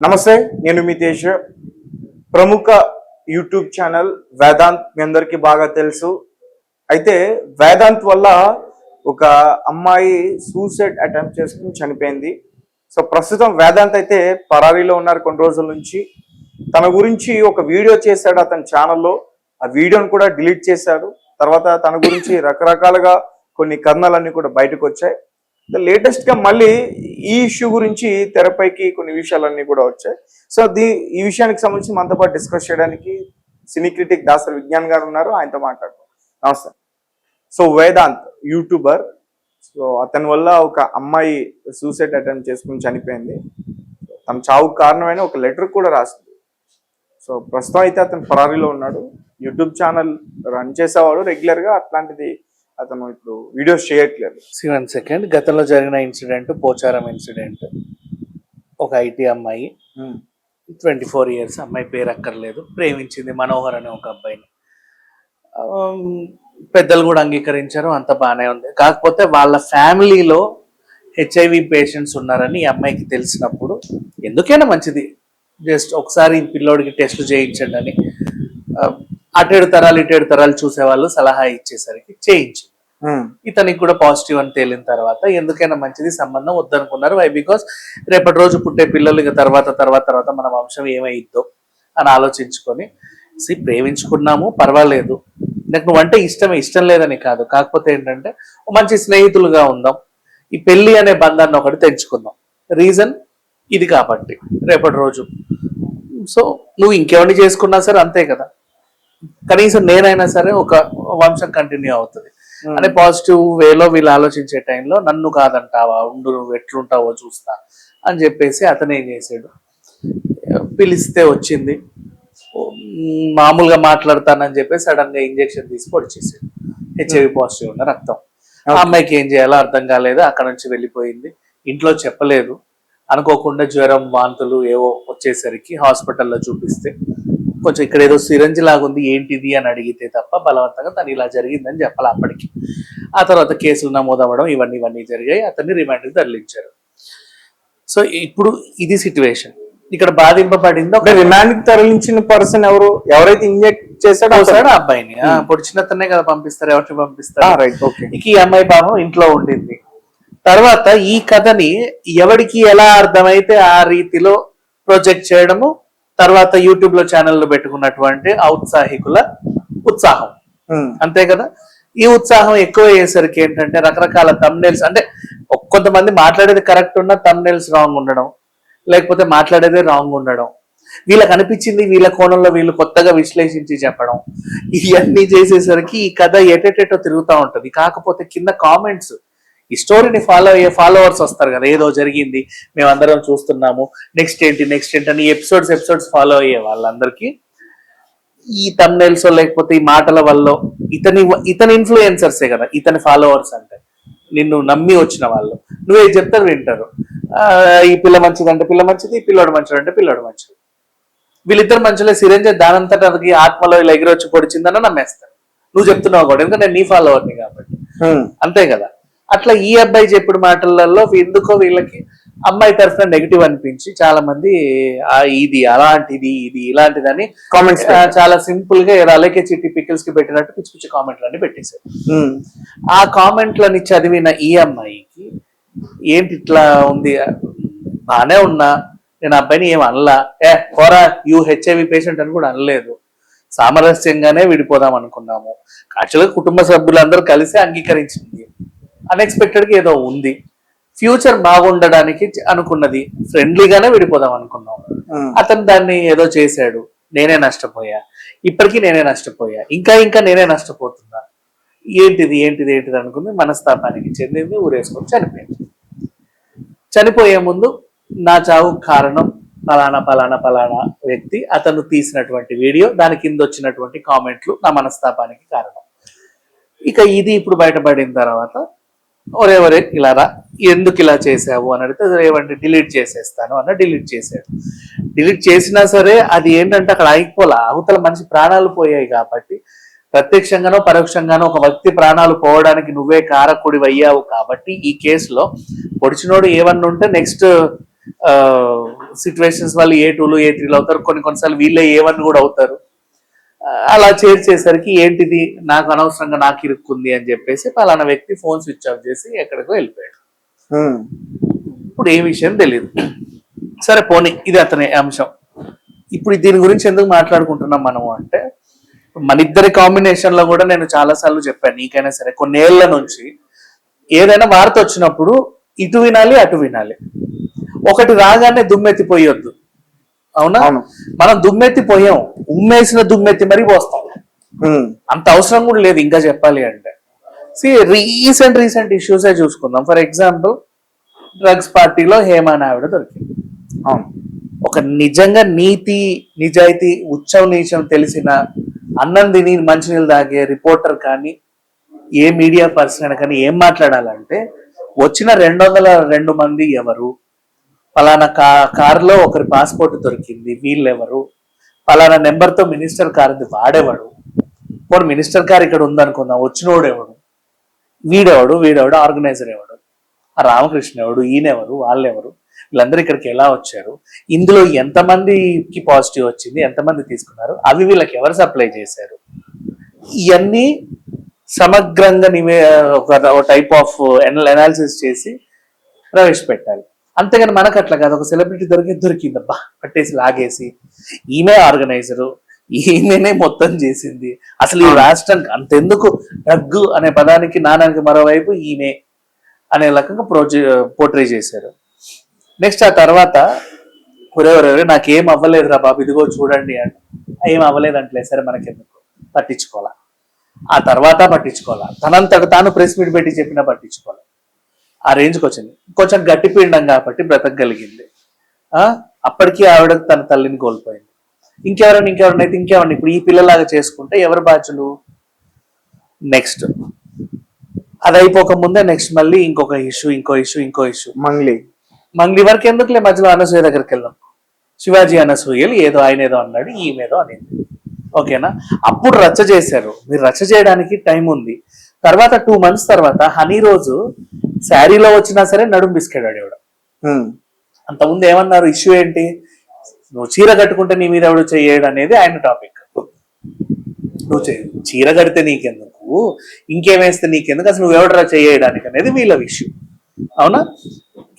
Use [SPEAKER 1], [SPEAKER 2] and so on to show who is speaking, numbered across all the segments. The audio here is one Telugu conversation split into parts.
[SPEAKER 1] నమస్తే, నేను మీ తేజ. ప్రముఖ యూట్యూబ్ ఛానల్ వేదాంత్ మీ అందరికీ బాగా తెలుసు. అయితే వేదాంత్ వల్ల ఒక అమ్మాయి సూసైడ్ అటెంప్ట్ చేసుకుని చనిపోయింది. సో ప్రస్తుతం వేదాంత్ అయితే పరారీలో ఉన్నారు కొన్ని రోజుల నుంచి. తన గురించి ఒక వీడియో చేశాడు అతని ఛానల్లో. ఆ వీడియోని కూడా డిలీట్ చేశాడు. తర్వాత తన గురించి రకరకాలుగా కొన్ని కథనాలన్నీ కూడా బయటకు వచ్చాయి. లేటెస్ట్ గా మళ్ళీ ఈ ఇష్యూ గురించి తెరపైకి కొన్ని విషయాలన్నీ కూడా వచ్చాయి. సో ఈ విషయానికి సంబంధించి మనతో పాటు డిస్కస్ చేయడానికి సినీ క్రిటిక్ దాసరి విజ్ఞాన్ గారు ఉన్నారు. ఆయనతో మాట్లాడతాం. నమస్తే. So Vedant YouTuber. సో అతని వల్ల ఒక అమ్మాయి సూసైడ్ అటెంప్ట్ చేసుకుని చనిపోయింది. తన చావుకు కారణమైన ఒక లెటర్ కూడా రాసింది. సో ప్రస్తుతం అయితే అతను పరారీలో ఉన్నాడు. యూట్యూబ్ ఛానల్ రన్ చేసేవాడు రెగ్యులర్ గా. అట్లాంటిది అతను ఇప్పుడు వీడియోస్ చేయట్లేదు.
[SPEAKER 2] 1 సెకండ్. గతంలో జరిగిన ఇన్సిడెంట్ పోచారం ఇన్సిడెంట్. ఒక ఐటీ అమ్మాయి 24 ఇయర్స్, అమ్మాయి పేరు అక్కర్లేదు, ప్రేమించింది మనోహర్ అనే ఒక అబ్బాయిని. పెద్దలు కూడా అంగీకరించారు, అంత బాగానే ఉంది. కాకపోతే వాళ్ళ ఫ్యామిలీలో హెచ్ఐవి పేషెంట్స్ ఉన్నారని ఈ అమ్మాయికి తెలిసినప్పుడు ఎందుకైనా మంచిది జస్ట్ ఒకసారి ఈ పిల్లోడికి టెస్ట్లు చేయించండి అని అటేడు తరాలు చూసేవాళ్ళు సలహా ఇచ్చేసరికి చేయించు. ఇతనికి కూడా పాజిటివ్ అని తేలిన తర్వాత ఎందుకైనా మంచిది, సంబంధం వద్దనుకున్నారు. వై? బికాస్ రేపటి రోజు పుట్టే పిల్లలు ఇక తర్వాత మన వంశం ఏమైద్దో అని ఆలోచించుకొని ప్రేమించుకున్నాము, పర్వాలేదు, నాకు నువ్వంటే ఇష్టం లేదని కాదు, కాకపోతే ఏంటంటే మంచి స్నేహితులుగా ఉందాం, ఈ పెళ్లి అనే బంధాన్ని ఒకటి తెంచుకుందాం, రీజన్ ఇది కాబట్టి రేపటి రోజు. సో నువ్వు ఇంకెవరిని చేసుకున్నా సరే అంతే కదా, కనీసం నేనైనా సరే ఒక వంశం కంటిన్యూ అవుతుంది అనే పాజిటివ్ వేలో వీళ్ళు ఆలోచించే టైంలో నన్ను కాదంటావా, ఉండు నువ్వు ఎట్లుంటావో చూస్తా అని చెప్పేసి అతను ఏం చేసాడు, పిలిస్తే వచ్చింది, మామూలుగా మాట్లాడతానని చెప్పి సడన్ గా ఇంజెక్షన్ తీసి పొడిచేసాడు. హెచ్ఐవి పాజిటివ్ ఉన్న రక్తం. ఆ అమ్మాయికి ఏం చేయాలో అర్థం కాలేదు, అక్కడ నుంచి వెళ్ళిపోయింది. ఇంట్లో చెప్పలేదు. అనుకోకుండా జ్వరం, వాంతులు ఏవో వచ్చేసరికి హాస్పిటల్లో చూపిస్తే కొంచెం ఇక్కడ ఏదో సిరంజి లాగుంది, ఏంటిది అని అడిగితే తప్ప బలవంతంగా తను ఇలా జరిగిందని చెప్పాలి అప్పటికి. ఆ తర్వాత కేసులు నమోదవ్వడం ఇవన్నీ జరిగాయి. అతన్ని రిమాండ్కి తరలించారు. సో ఇప్పుడు ఇది సిచ్యువేషన్. ఇక్కడ బాధింపబడింది ఒక
[SPEAKER 1] రిమాండ్కి తరలించిన పర్సన్ ఎవరైతే ఇంజెక్ట్ చేశాడో
[SPEAKER 2] ఆ అబ్బాయిని. పొడిచినతనే కదా పంపిస్తారు, ఎవరిని పంపిస్తారు. ఇక ఈ అమ్మాయి పాపం ఇంట్లో ఉండింది. తర్వాత ఈ కథని ఎవరికి ఎలా అర్థమైతే ఆ రీతిలో ప్రొజెక్ట్ చేయడము, తర్వాత యూట్యూబ్ లో ఛానల్ పెట్టుకున్నటువంటి ఔత్సాహికుల ఉత్సాహం, అంతే కదా. ఈ ఉత్సాహం ఎక్కువ అయ్యేసరికి ఏంటంటే రకరకాల థంబ్నెయిల్స్, అంటే కొంతమంది మాట్లాడేది కరెక్ట్ ఉన్న థంబ్నెయిల్స్ రాంగ్ ఉండడం, లేకపోతే మాట్లాడేదే రాంగ్ ఉండడం, వీళ్ళకి అనిపించింది వీళ్ళ కోణంలో వీళ్ళు కొత్తగా విశ్లేషించి చెప్పడం, ఇవన్నీ చేసేసరికి ఈ కథ ఎటెటో తిరుగుతూ ఉంటది. కాకపోతే కింద కామెంట్స్, ఈ స్టోరీని ఫాలో అయ్యే ఫాలోవర్స్ వస్తారు కదా, ఏదో జరిగింది మేమందరం చూస్తున్నాము, నెక్స్ట్ ఏంటి అని ఎపిసోడ్స్ ఫాలో అయ్యే వాళ్ళందరికీ ఈ థంబ్నెయిల్స్ లేకపోతే ఈ మాటల వల్ల ఇతని ఇన్ఫ్లుయెన్సర్సే కదా ఇతని ఫాలోవర్స్ అంటే, నిన్ను నమ్మి వచ్చిన వాళ్ళు, నువ్వే చెప్తారు వింటారు. ఈ పిల్ల మంచిదంటే పిల్ల మంచిది, ఈ పిల్లోడు మంచిదంటే పిల్లోడు మంచిది. వీళ్ళిద్దరు మంచిలో సిరంజి దానంతటా ఆత్మలో ఇలా ఎగిరొచ్చి పొడిచిందని నమ్మేస్తారు. నువ్వు చెప్తున్నావు కూడా, ఎందుకంటే నేను నీ ఫాలోవర్ని కాబట్టి, అంతే కదా. అట్లా ఈ అబ్బాయి చెప్పిన మాటలలో ఎందుకో వీళ్ళకి అమ్మాయి తరఫున నెగిటివ్ అనిపించి చాలా మంది ఇది అలాంటిది, ఇది ఇలాంటిదని కామెంట్స్ చాలా సింపుల్ గా అలాగే చిట్టి పికిల్స్ కి పెట్టినట్టు పిచ్చి పిచ్చి కామెంట్లన్నీ పెట్టేశారు. ఆ కామెంట్లని చదివిన ఈ అమ్మాయికి ఏంటి ఇట్లా ఉంది, బానే ఉన్నా నేను అబ్బాయిని ఏం అనలా, కోరా యూ హెచ్ఐవి పేషెంట్ అని కూడా అనలేదు, సామరస్యంగానే విడిపోదాం అనుకున్నాము. యాక్చువల్గా కుటుంబ సభ్యులందరూ కలిసి అంగీకరించింది. అన్ఎక్స్పెక్టెడ్ గా ఏదో ఉంది, ఫ్యూచర్ బాగుండడానికి అనుకున్నది, ఫ్రెండ్లీగానే విడిపోదాం అనుకున్నాం. అతను దాన్ని ఏదో చేశాడు, నేనే నష్టపోయా, ఇప్పటికీ నేనే నష్టపోయా, ఇంకా నేనే నష్టపోతున్నా, ఏంటిది అనుకుంది. మనస్తాపానికి చెందింది, ఊరేసుకొని చనిపోయింది. చనిపోయే ముందు నా చావు కారణం పలానా వ్యక్తి, అతను తీసినటువంటి వీడియో, దాని కింద వచ్చినటువంటి కామెంట్లు నా మనస్తాపానికి కారణం. ఇక ఇది ఇప్పుడు బయటపడిన తర్వాత ఒరే ఇలారా, ఎందుకు ఇలా చేసావు అని అడిగితే రేవండి డిలీట్ చేసేస్తాను అన్న డిలీట్ చేశాడు. డిలీట్ చేసినా సరే అది ఏంటంటే అక్కడ ఆగిపోలే, అవతల మనిషి ప్రాణాలు పోయాయి కాబట్టి, ప్రత్యక్షంగానో పరోక్షంగానో ఒక వ్యక్తి ప్రాణాలు పోవడానికి నువ్వే కారకుడి అయ్యావు కాబట్టి ఈ కేసులో పొడిచినోడు ఏమన్నా ఉంటే నెక్స్ట్ సిచ్యువేషన్స్ వాళ్ళు A2లు A3లు అవుతారు, కొన్నిసార్లు వీళ్ళే A1 కూడా అవుతారు. అలా చేర్చేసరికి ఏంటిది నాకు అనవసరంగా నాకు ఇరుక్కుంది అని చెప్పేసి పలానా వ్యక్తి ఫోన్ స్విచ్ ఆఫ్ చేసి ఎక్కడికో వెళ్ళిపోయాడు. ఇప్పుడు ఏ విషయం తెలియదు. సరే పోనీ, ఇది అతని అంశం. ఇప్పుడు దీని గురించి ఎందుకు మాట్లాడుకుంటున్నాం మనము అంటే, మన ఇద్దరి కాంబినేషన్ లో కూడా నేను చాలా సార్లు చెప్పాను, నీకైనా సరే కొన్నేళ్ల నుంచి ఏదైనా వార్త వచ్చినప్పుడు ఇటు వినాలి అటు వినాలి, ఒకటి రాగానే దుమ్మెత్తిపోయొద్దు. అవునా? మనం దుమ్మెత్తిపోయాం, ఉమ్మేసిన దుమ్మెత్తి మరి పోస్తాం. అంత అవసరం కూడా లేదు ఇంకా చెప్పాలి అంటే. రీసెంట్ ఇష్యూసే చూసుకుందాం. ఫర్ ఎగ్జాంపుల్, డ్రగ్స్ పార్టీలో హేమా ఆవిడ దొరికింది. ఒక నిజంగా నీతి నిజాయితీ ఉచ్చం నీచం తెలిసిన అన్నం తిని మంచినీళ్ళు తాగే రిపోర్టర్ కానీ ఏ మీడియా పర్సన్ కానీ ఏం మాట్లాడాలంటే, వచ్చిన 202 మంది ఎవరు, పలానా కారులో ఒకరి పాస్పోర్ట్ దొరికింది వీళ్ళెవరు, పలానా నెంబర్తో మినిస్టర్ కార్ ఉంది వాడేవాడు, పోనీ మినిస్టర్ కార్ ఇక్కడ ఉందనుకుందాం, వచ్చినోడు ఎవడు, వీడెవడు ఆర్గనైజర్ ఎవడు, ఆ రామకృష్ణ ఎవడు, ఈయనెవరు, వాళ్ళెవరు, వీళ్ళందరూ ఇక్కడికి ఎలా వచ్చారు, ఇందులో ఎంతమందికి పాజిటివ్ వచ్చింది, ఎంతమంది తీసుకున్నారు, అవి వీళ్ళకి ఎవరు సప్లై చేశారు, ఇవన్నీ సమగ్రంగా ఒక టైప్ ఆఫ్ అనాలిసిస్ చేసి ప్రవేశపెట్టాలి. అంతేగాని మనకు అట్లా కాదు, ఒక సెలబ్రిటీ దొరికిందబ్బా పట్టేసి లాగేసి ఈమె ఆర్గనైజరు, ఈమెనే మొత్తం చేసింది, అసలు ఈ రాష్ట్రానికి అంతెందుకు డ్రగ్ అనే పదానికి నానానికి మరోవైపు ఈమె అనే రకంగా పోర్ట్రే చేశారు. నెక్స్ట్ ఆ తర్వాత ఒరే నాకేం అవ్వలేదురా బాబు, ఇదిగో చూడండి అంటే, ఏం అవ్వలేదంటలే, సరే మనకెందుకు, పట్టించుకోవాలా. ఆ తర్వాత పట్టించుకోవాలా, తనంతట తాను ప్రెస్ మీట్ పెట్టి చెప్పినా పట్టించుకోవాలి. ఆ రేంజ్కి వచ్చింది. కొంచెం గట్టిపిండం కాబట్టి బ్రతకగలిగింది. అప్పటికీ ఆవిడ తన తల్లిని కోల్పోయింది. ఇంకెవరినైతే ఇప్పుడు ఈ పిల్లలాగా చేసుకుంటే ఎవరు బాధ్యులు? నెక్స్ట్ అది అయిపోక ముందే నెక్స్ట్ మళ్ళీ ఇంకో ఇష్యూ మంగ్లీ వరకు ఎందుకులే, మధ్యలో అనసూయ దగ్గరికి వెళ్దాం. శివాజీ అనసూయలు ఆయన ఏదో అన్నాడు, ఈమెదో అనేది, ఓకేనా? అప్పుడు రచ్చ చేశారు. మీరు రచ్చ చేయడానికి టైం ఉంది. తర్వాత 2 months తర్వాత హనీ రోజు శారీలో వచ్చినా సరే నడుం బిస్కెడాడు ఎవడు. అంతకుముందు ఏమన్నారు, ఇష్యూ ఏంటి, నువ్వు చీర కట్టుకుంటే నీ మీద ఎవడు చెయ్యడు అనేది ఆయన టాపిక్. నువ్వు చీర కడితే నీకెందుకు, ఇంకేమేస్తే నీకెందుకు, అసలు నువ్వెవడరా చేయడానికి అనేది వీళ్ళ విషయం. అవునా?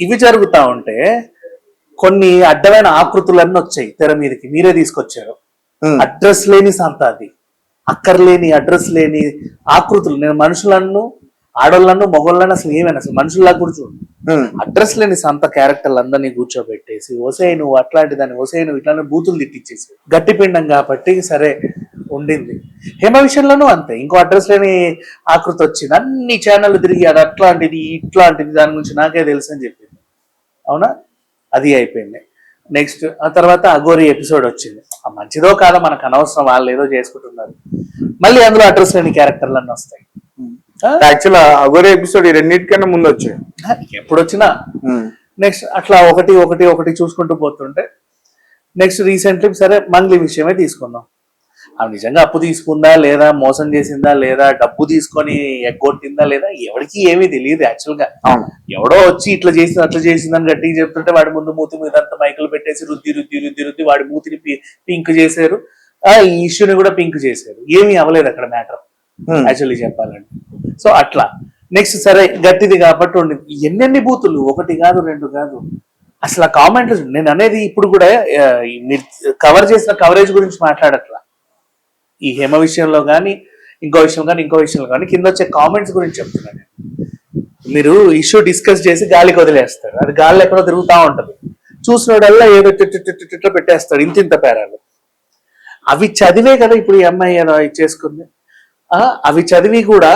[SPEAKER 2] ఇవి జరుగుతా ఉంటే కొన్ని అడ్డమైన ఆకృతులన్నీ వచ్చాయి తెర మీదకి, మీరే తీసుకొచ్చారు. అడ్రస్ లేని సంత, అది అక్కర్లేని అడ్రస్ లేని ఆకృతులు. నేను మనుషులను, ఆడోళ్ళను, మొగోళ్ళను అసలు ఏమైనా అసలు మనుషుల్లా కూడా చూడు, అడ్రస్ లేని సంత క్యారెక్టర్లు అందరినీ కూర్చోబెట్టేసి ఒసేయ్ నువ్వు అట్లాంటి దాన్ని, ఒసేయ్ నువ్వు ఇట్లానే బూతులు తిట్టించేసి గట్టిపిండం కాబట్టి సరే ఉండింది. హేమ విషయంలోనూ అంతే, ఇంకో అడ్రస్ లేని ఆకృతి వచ్చింది, అన్ని ఛానల్ తిరిగి అది అట్లాంటిది ఇట్లాంటిది దాని గురించి నాకే తెలుసు అని చెప్పింది. అవునా? అది అయిపోయింది. నెక్స్ట్ ఆ తర్వాత అఘోరి ఎపిసోడ్ వచ్చింది. మంచిదో కాదో మనకు అనవసరం, వాళ్ళు ఏదో చేసుకుంటున్నారు. మళ్ళీ అందులో అడ్రస్ లేని క్యారెక్టర్లు అన్నీ వస్తాయి.
[SPEAKER 1] యాక్చువల్ అఘోరి ఎపిసోడ్ ఈ రెండింటికన్నా ముందు వచ్చాయి,
[SPEAKER 2] ఎప్పుడు వచ్చినా. నెక్స్ట్ అట్లా ఒకటి చూసుకుంటూ పోతుంటే నెక్స్ట్ రీసెంట్లీ సరే మంగ్లీ విషయమే తీసుకుందాం. ఆమె నిజంగా అప్పు తీసుకుందా లేదా, మోసం చేసిందా లేదా, డబ్బు తీసుకొని ఎగ్గొట్టిందా లేదా, ఎవరికి ఏమీ తెలియదు యాక్చువల్ గా. ఎవడో వచ్చి ఇట్లా చేసింది అట్లా చేసిందని గట్టిగా చెప్తుంటే వాడి ముందు మూతి మీద అంతా మైకులు పెట్టేసి రుద్ది వాడి మూతిని పింక్ చేశారు. ఈ ఇష్యూని కూడా పింక్ చేశారు. ఏమీ అవ్వలేదు అక్కడ మ్యాటర్ యాక్చువల్లీ చెప్పాలంటే. సో అట్లా నెక్స్ట్ సరే గట్టిది కాబట్టి ఉండింది. ఎన్నెన్ని బూతులు, 1 కాదు 2 కాదు. అసలు ఆ కామెంట్లు నేను అనేది ఇప్పుడు కూడా మీరు కవర్ చేసిన కవరేజ్ గురించి మాట్లాడట్లా, ఈ హేమ విషయంలో కానీ ఇంకో విషయంలో కానీ కింద వచ్చే కామెంట్స్ గురించి చెప్తున్నాను. మీరు ఇష్యూ డిస్కస్ చేసి గాలికి వదిలేస్తారు, అది గాలి ఎక్కడో తిరుగుతూ ఉంటది, చూసినోడల్లా ఏదో ఇట్లా పెట్టేస్తాడు ఇంత పేరాలు. అవి చదివే కదా ఇప్పుడు ఈ అమ్మాయి ఏదో చేసుకుంది. అవి చదివి కూడా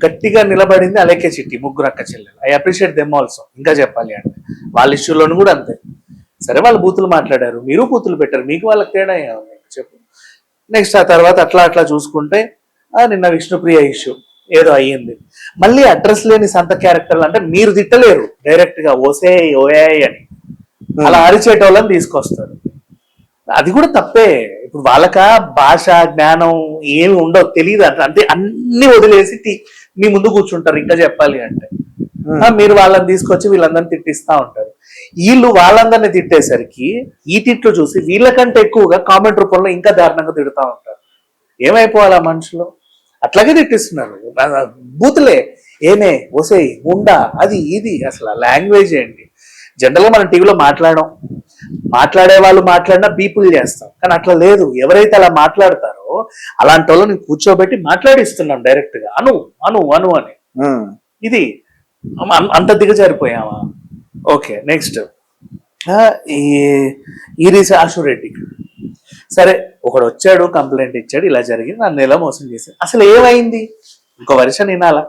[SPEAKER 2] గట్టిగా నిలబడింది అలేఖ్య చిట్టి, 3 అక్క చెల్లెలు. I appreciate them also. ఇంకా చెప్పాలి అంటే వాళ్ళ ఇష్యూలోను కూడా అంతే. సరే వాళ్ళు బూతులు మాట్లాడారు, మీరు బూతులు పెట్టారు, మీకు వాళ్ళకి తేడా చెప్పు. నెక్స్ట్ ఆ తర్వాత అట్లా చూసుకుంటే నిన్న విష్ణుప్రియ ఇష్యూ ఏదో అయ్యింది. మళ్ళీ అడ్రస్ లేని సంత క్యారెక్టర్లు అంటే మీరు తిట్టలేరు డైరెక్ట్ గా ఓసే ఓయే అని, అలా అరిచేటోళ్ళని తీసుకొస్తారు. అది కూడా తప్పే. ఇప్పుడు వాళ్ళక భాష జ్ఞానం ఏమి ఉండవు, తెలియదు అంటే అన్ని వదిలేసి మీ ముందు కూర్చుంటారు. ఇంకా చెప్పాలి అంటే మీరు వాళ్ళని తీసుకొచ్చి వీళ్ళందరినీ తిట్టిస్తా ఉంటారు. వీళ్ళు వాళ్ళందరినీ తిట్టేసరికి ఈ తిట్లు చూసి వీళ్ళకంటే ఎక్కువగా కామెంట్ రూపంలో ఇంకా దారుణంగా తిడుతూ ఉంటారు. ఏమైపోవాలి ఆ మనుషులు? అట్లాగే తిట్టిస్తున్నారు, బూతులే, ఏమే ఒసేయ్ ఉండా అది ఇది. అసలు లాంగ్వేజ్ ఏంటి? జనరల్గా మనం టీవీలో మాట్లాడే వాళ్ళు మాట్లాడినా పీపుల్ చేస్తాం, కానీ అట్లా లేదు. ఎవరైతే అలా మాట్లాడతారో అలాంటి వాళ్ళని కూర్చోబెట్టి మాట్లాడిస్తున్నాం డైరెక్ట్ గా, అను అను అను అని. ఇది అంత దిగజారిపోయామా? ఓకే, నెక్స్ట్ ఈరీస ఆశురెడ్డి. సరే, ఒకడు వచ్చాడు, కంప్లైంట్ ఇచ్చాడు, ఇలా జరిగింది, నన్ను ఎలా మోసం చేసింది. అసలు ఏమైంది? ఇంకో వర్షన్ వినాలా?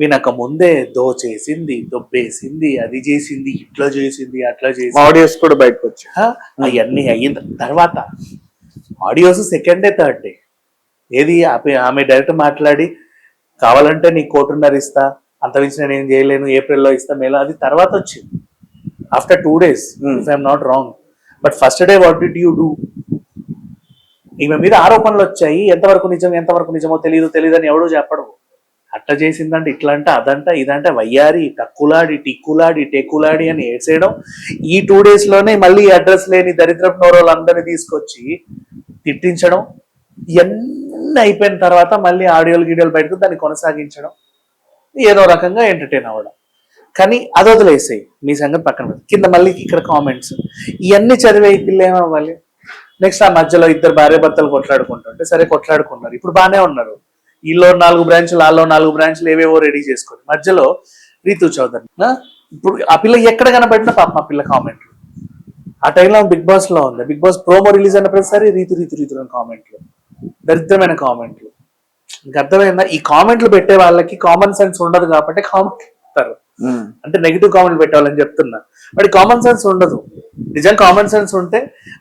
[SPEAKER 2] వినక ముందే దోచేసింది, దొబ్బేసింది, అది చేసింది, ఇట్లా చేసింది, అట్లా చేసింది.
[SPEAKER 1] ఆడియోస్ కూడా బయటకు వచ్చి
[SPEAKER 2] అవన్నీ అయిన తర్వాత audios second day third day ఏది ఆమె డైరెక్ట్ మాట్లాడి కావాలంటే నీ 1.5 ఇస్తా, అంత మించి నేను చేయలేను, ఏప్రిల్లో ఇస్తా, మేలో, అది తర్వాత వచ్చింది after 2 days if I'm not wrong. But first day what did you do? ఈమె మీద ఆరోపణలు వచ్చాయి, ఎంతవరకు నిజం ఎంతవరకు నిజమో తెలియదు అని ఎవడూ చెప్పడు. అట్లా చేసిందంటే, ఇట్లా అంటే, అదంట, ఇదంటే, వయ్యారి, టక్కులాడి, టిక్కులాడి, టెక్కులాడి అని ఏడ్చేయడం. ఈ 2 days లోనే మళ్ళీ అడ్రస్ లేని దరిద్రపు నోరోళ్ళందరినీ తీసుకొచ్చి తిట్టించడం. ఇవన్నీ అయిపోయిన తర్వాత మళ్ళీ ఆడియోలు గీడియోలు బయటకు దాన్ని కొనసాగించడం, ఏదో రకంగా ఎంటర్టైన్ అవ్వడం. కానీ అది వదిలేసాయి, మీ సంగతి పక్కన పెట్టి కింద మళ్ళీ ఇక్కడ కామెంట్స్ ఇవన్నీ చదివే పిల్ల ఏమవ్వాలి? నెక్స్ట్ ఆ మధ్యలో ఇద్దరు భార్య భర్తలు కొట్లాడుకుంటుంటే, సరే కొట్లాడుకున్నారు, ఇప్పుడు బాగానే ఉన్నారు. వీళ్ళు 4 బ్రాంచ్లు, వాళ్ళు 4 బ్రాంచ్లు ఏవేవో రెడీ చేసుకొని మధ్యలో రీతు చౌదరి. ఇప్పుడు ఆ పిల్ల ఎక్కడ కనబడినా పాప ఆ పిల్ల కామెంట్లు. ఆ టైంలో బిగ్ బాస్ లో ఉంది, బిగ్ బాస్ ప్రోమో రిలీజ్ అయిన ప్రతిసారి రీతు రీతు రీతు అని కామెంట్లు, దరిద్రమైన కామెంట్లు. ఇంకా అర్థమైందా? ఈ కామెంట్లు పెట్టే వాళ్ళకి కామన్ సెన్స్ ఉండదు కాబట్టి కామెంట్ పెడతారు. అంటే నెగిటివ్ కామెంట్లు పెట్టాలని చెప్తున్నా, వాడి కామన్ సెన్స్ ఉండదు. నిజం కామన్ సెన్స్ ఉంటే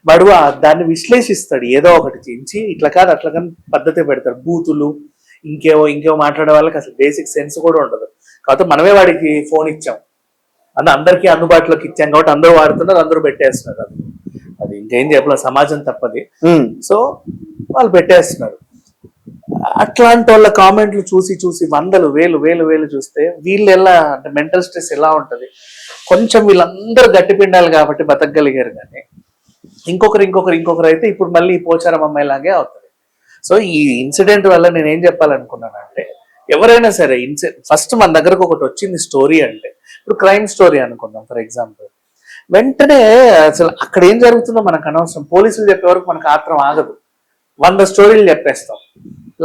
[SPEAKER 2] వాడు దాన్ని విశ్లేషిస్తాడు, ఏదో ఒకటి చేయించి ఇట్లా కాదు అట్లా కానీ పద్ధతి పెడతాడు. బూతులు ఇంకేవో మాట్లాడే వాళ్ళకి అసలు బేసిక్ సెన్స్ కూడా ఉండదు. కాబట్టి మనమే వాడికి ఫోన్ ఇచ్చాం, అందరికీ అందుబాటులోకి ఇచ్చాం కాబట్టి అందరూ వాడుతున్నారు, అందరూ పెట్టేస్తున్నారు. అది ఇంకేం చెప్పలేదు, సమాజం తప్పది. సో వాళ్ళు పెట్టేస్తున్నారు. అట్లాంటి వాళ్ళ కామెంట్లు చూసి చూసి వందలు వేలు చూస్తే వీళ్ళు ఎలా అంటే మెంటల్ స్ట్రెస్ ఎలా ఉంటది. కొంచెం వీళ్ళందరూ గట్టిపిండాలి కాబట్టి బతకగలిగారు, కానీ ఇంకొకరు అయితే ఇప్పుడు మళ్ళీ పోచారం అమ్మాయి లాగే అవుతుంది. సో ఈ ఇన్సిడెంట్ వల్ల నేను ఏం చెప్పాలనుకున్నానంటే, ఎవరైనా సరే ఫస్ట్ మన దగ్గరకు ఒకటి వచ్చింది స్టోరీ అంటే, ఇప్పుడు క్రైమ్ స్టోరీ అనుకుందాం ఫర్ ఎగ్జాంపుల్, వెంటనే అసలు అక్కడ ఏం జరుగుతుందో మనకు అనవసరం. పోలీసులు చెప్పే వరకు మనకు ఆత్రం ఆగదు, 100 స్టోరీలు చెప్పేస్తాం.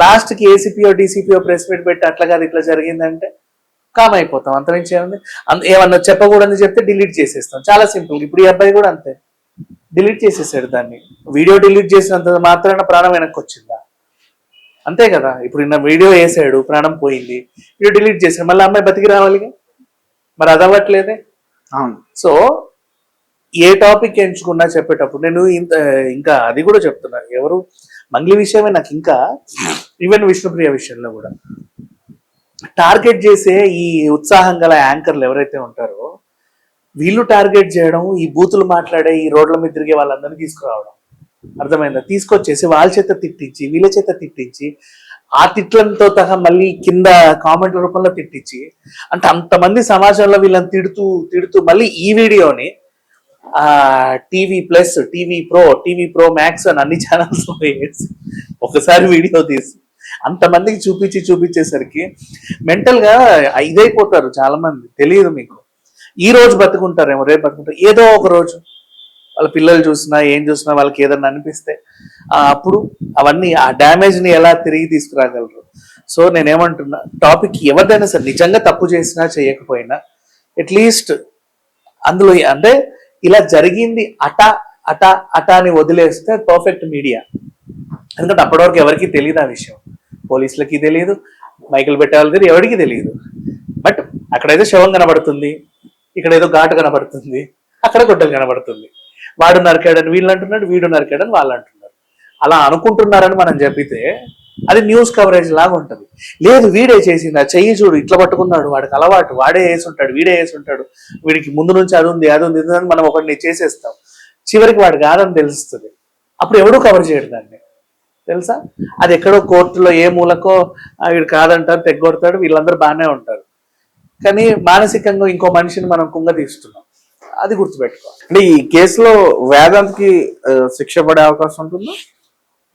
[SPEAKER 2] లాస్ట్కి ఏసీపీఓ డీసీపీఓ ప్రెస్ మీట్ పెట్టి అట్లా కాదు ఇట్లా జరిగిందంటే కామ్ అయిపోతాం. అంతమించి ఏముంది? ఏమన్నా చెప్పకూడదని చెప్తే డిలీట్ చేసేస్తాం, చాలా సింపుల్. ఇప్పుడు ఈ అబ్బాయి కూడా అంతే, డిలీట్ చేసేసాడు దాన్ని. వీడియో డిలీట్ చేసినంత మాత్రాన ప్రాణం వెనక్కి వచ్చిందా? అంతే కదా. ఇప్పుడు నిన్న వీడియో వేసాడు, ప్రాణం పోయింది, వీడియో డిలీట్ చేశాడు, మళ్ళీ అమ్మాయి బతికి రావాలిగా, మరి అది అవ్వట్లేదే. సో ఏ టాపిక్ ఎంచుకున్నా చెప్పేటప్పుడు నేను ఇంకా అది కూడా చెప్తున్నా, ఎవరు మంగ్లీ విషయమే నాకు ఇంకా ఈవెన్ విష్ణుప్రియ విషయంలో కూడా టార్గెట్ చేసే ఈ ఉత్సాహం గల యాంకర్లు ఎవరైతే ఉంటారో వీళ్ళు టార్గెట్ చేయడం, ఈ బూతులు మాట్లాడే ఈ రోడ్ల మీద తిరిగే వాళ్ళందరినీ తీసుకురావడం, అర్థమైందా? తీసుకొచ్చేసి వాళ్ళ చేత తిట్టించి వీళ్ళ చేత తిట్టించి ఆ తిట్లతో సహా మళ్ళీ కింద కామెంట్ రూపంలో తిట్టించి, అంటే అంతమంది సమాజంలో వీళ్ళని తిడుతూ మళ్ళీ ఈ వీడియోని TV plus, TV pro max అని అన్ని ఛానల్స్ వేసి ఒకసారి వీడియో తీసి అంతమందికి చూపించేసరికి మెంటల్ గా ఇదైపోతారు చాలా మంది. తెలియదు మీకు, ఈ రోజు బతుకుంటారేమో, రేపు బతుకుంటారు. ఏదో ఒక రోజు వాళ్ళ పిల్లలు చూసినా ఏం చూసినా వాళ్ళకి ఏదన్నా అనిపిస్తే అప్పుడు అవన్నీ ఆ డ్యామేజ్ ని ఎలా తిరిగి తీసుకురాగలరు. సో నేనేమంటున్నా, టాపిక్ ఎవరిదైనా సరే నిజంగా తప్పు చేసినా చేయకపోయినా అట్లీస్ట్ అందులో అంటే ఇలా జరిగింది అటా అని వదిలేస్తే పర్ఫెక్ట్ మీడియా. ఎందుకంటే అప్పటివరకు ఎవరికి తెలియదు ఆ విషయం, పోలీసులకి తెలియదు, మైకులు పెట్టే వాళ్ళకి తెలియదు, ఎవరికి తెలియదు. బట్ అక్కడైతే శవం కనబడుతుంది, ఇక్కడ ఏదో ఘాటు కనబడుతుంది, అక్కడ గుడ్డలు కనబడుతుంది. వాడు నరికాడని వీళ్ళు అంటున్నాడు, వీడు నరికాడని వాళ్ళు అంటున్నారు. అలా అనుకుంటున్నారని మనం చెప్పితే అది న్యూస్ కవరేజ్ లాగా ఉంటుంది. లేదు వీడే చేసింది, ఆ చెయ్యి చూడు ఇట్లా పట్టుకున్నాడు, వాడికి అలవాటు, వాడే వేసి ఉంటాడు, వీడే వేసి ఉంటాడు, వీడికి ముందు నుంచి అది ఉంది అని మనం ఒకటిని చేసేస్తాం. చివరికి వాడు కాదని తెలుస్తుంది, అప్పుడు ఎవడూ కవర్ చేయడు దాన్ని, తెలుసా? అది ఎక్కడో కోర్టులో ఏ మూలకో వీడు కాదంటారు, తెగ్గొడతాడు, వీళ్ళందరూ బాగానే ఉంటారు. కానీ మానసికంగా ఇంకో మనిషిని మనం కుంగ తీస్తున్నాం. అది గుర్తుపెట్టుకోవాలి.
[SPEAKER 1] అంటే ఈ కేసులో వేదాంత్ కి శిక్ష పడే అవకాశం ఉంటుందా?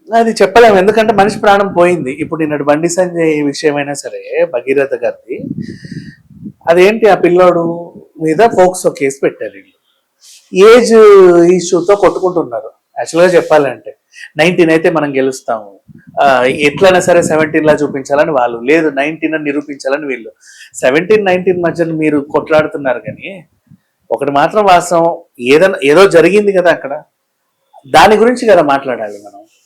[SPEAKER 2] అది చెప్పలేము, ఎందుకంటే మనిషి ప్రాణం పోయింది. ఇప్పుడు నిన్నటి బండి సంజయ్ విషయమైనా సరే, భగీరథ గారిది అదేంటి, ఆ పిల్లోడు మీద ఫోక్సో కేసు పెట్టారు వీళ్ళు. ఏజ్ ఇష్యూతో కొట్టుకుంటున్నారు. యాక్చువల్గా చెప్పాలంటే 19 అయితే మనం గెలుస్తాము, ఎట్లయినా సరే 17 లా చూపించాలని వాళ్ళు, లేదు 19 అని నిరూపించాలని వీళ్ళు. 17, 19 మధ్యన మీరు కొట్లాడుతున్నారు. కానీ ఒకటి మాత్రం వాస్తవం, ఏదో జరిగింది కదా అక్కడ, దాని గురించి కదా మాట్లాడాలి మనం.